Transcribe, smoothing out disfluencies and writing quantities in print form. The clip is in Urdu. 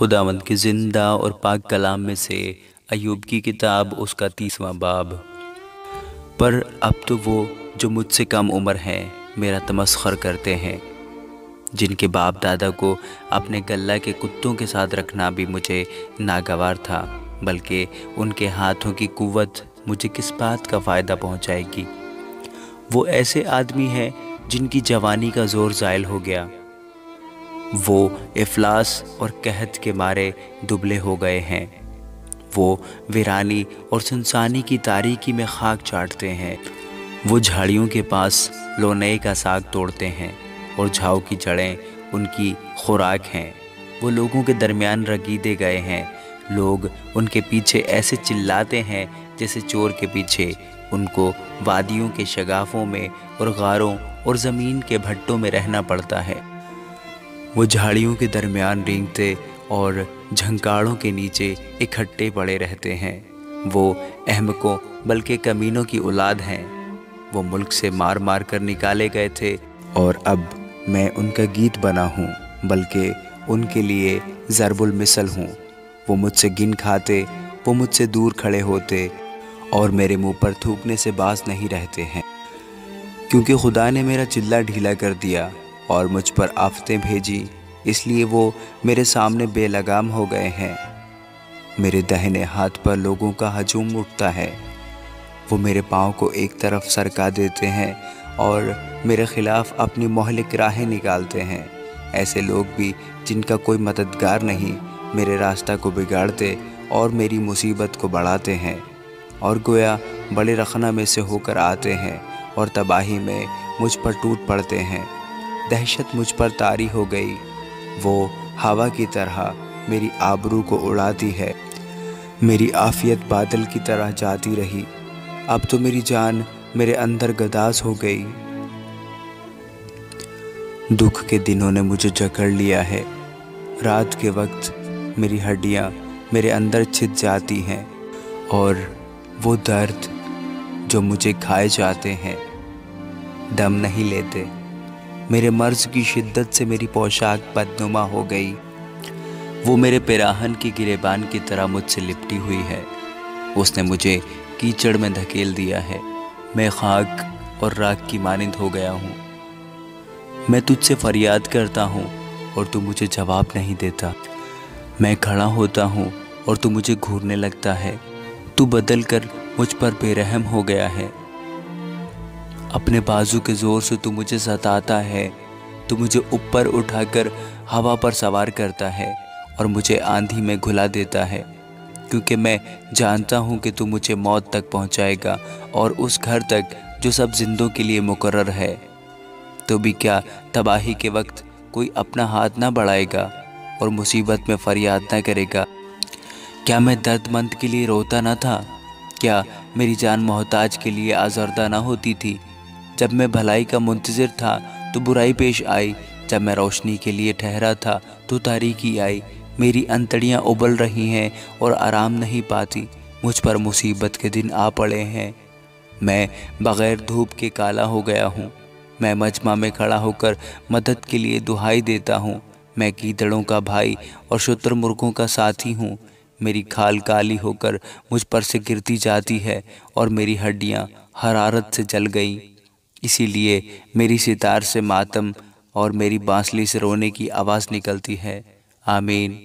خداوند کے زندہ اور پاک کلام میں سے ایوب کی کتاب اس کا 30واں باب۔ پر اب تو وہ جو مجھ سے کم عمر ہیں میرا تمسخر کرتے ہیں، جن کے باپ دادا کو اپنے گلہ کے کتوں کے ساتھ رکھنا بھی مجھے ناگوار تھا، بلکہ ان کے ہاتھوں کی قوت مجھے کس بات کا فائدہ پہنچائے گی۔ وہ ایسے آدمی ہیں جن کی جوانی کا زور زائل ہو گیا، وہ افلاس اور قحط کے مارے دبلے ہو گئے ہیں۔ وہ ویرانی اور سنسانی کی تاریکی میں خاک چاٹتے ہیں۔ وہ جھاڑیوں کے پاس لونئی کا ساگ توڑتے ہیں اور جھاؤ کی جڑیں ان کی خوراک ہیں۔ وہ لوگوں کے درمیان رگیدے گئے ہیں، لوگ ان کے پیچھے ایسے چلاتے ہیں جیسے چور کے پیچھے۔ ان کو وادیوں کے شگافوں میں اور غاروں اور زمین کے بھٹوں میں رہنا پڑتا ہے۔ وہ جھاڑیوں کے درمیان رینگتے اور جھنکاڑوں کے نیچے اکٹھے پڑے رہتے ہیں۔ وہ احمقوں بلکہ کمینوں کی اولاد ہیں۔ وہ ملک سے مار مار کر نکالے گئے تھے، اور اب میں ان کا گیت بنا ہوں، بلکہ ان کے لیے ضرب المثل ہوں۔ وہ مجھ سے گن کھاتے، وہ مجھ سے دور کھڑے ہوتے اور میرے منہ پر تھوکنے سے باز نہیں رہتے ہیں، کیونکہ خدا نے میرا چلہ ڈھیلا کر دیا اور مجھ پر آفتیں بھیجی، اس لیے وہ میرے سامنے بے لگام ہو گئے ہیں۔ میرے دہنے ہاتھ پر لوگوں کا ہجوم اٹھتا ہے، وہ میرے پاؤں کو ایک طرف سرکا دیتے ہیں اور میرے خلاف اپنی مہلک راہیں نکالتے ہیں۔ ایسے لوگ بھی جن کا کوئی مددگار نہیں میرے راستہ کو بگاڑتے اور میری مصیبت کو بڑھاتے ہیں، اور گویا بڑے رخنہ میں سے ہو کر آتے ہیں اور تباہی میں مجھ پر ٹوٹ پڑتے ہیں۔ دہشت مجھ پر طاری ہو گئی، وہ ہوا کی طرح میری آبرو کو اڑاتی ہے۔ میری عافیت بادل کی طرح جاتی رہی، اب تو میری جان میرے اندر گداز ہو گئی۔ دکھ کے دنوں نے مجھے جکڑ لیا ہے، رات کے وقت میری ہڈیاں میرے اندر چھد جاتی ہیں، اور وہ درد جو مجھے کھائے جاتے ہیں دم نہیں لیتے۔ میرے مرض کی شدت سے میری پوشاک بدنما ہو گئی، وہ میرے پیراہن کی گریبان کی طرح مجھ سے لپٹی ہوئی ہے۔ اس نے مجھے کیچڑ میں دھکیل دیا ہے، میں خاک اور راکھ کی مانند ہو گیا ہوں۔ میں تجھ سے فریاد کرتا ہوں اور تو مجھے جواب نہیں دیتا۔ میں کھڑا ہوتا ہوں اور تو مجھے گھورنے لگتا ہے۔ تو بدل کر مجھ پر بے رحم ہو گیا ہے، اپنے بازو کے زور سے تو مجھے ستاتا ہے۔ تو مجھے اوپر اٹھا کر ہوا پر سوار کرتا ہے اور مجھے آندھی میں گھلا دیتا ہے، کیونکہ میں جانتا ہوں کہ تو مجھے موت تک پہنچائے گا اور اس گھر تک جو سب زندوں کے لیے مقرر ہے۔ تو بھی کیا تباہی کے وقت کوئی اپنا ہاتھ نہ بڑھائے گا اور مصیبت میں فریاد نہ کرے گا؟ کیا میں درد مند کے لیے روتا نہ تھا؟ کیا میری جان محتاج کے لیے آزردہ نہ ہوتی تھی؟ جب میں بھلائی کا منتظر تھا تو برائی پیش آئی، جب میں روشنی کے لیے ٹھہرا تھا تو تاریکی آئی۔ میری انتڑیاں ابل رہی ہیں اور آرام نہیں پاتی، مجھ پر مصیبت کے دن آ پڑے ہیں۔ میں بغیر دھوپ کے کالا ہو گیا ہوں، میں مجمع میں کھڑا ہو کر مدد کے لیے دہائی دیتا ہوں۔ میں گیدڑوں کا بھائی اور شتر مرغوں کا ساتھی ہوں۔ میری کھال کالی ہو کر مجھ پر سے گرتی جاتی ہے اور میری ہڈیاں حرارت سے جل گئیں، اسی لیے میری ستار سے ماتم اور میری بانسلی سے رونے کی آواز نکلتی ہے۔ آمین۔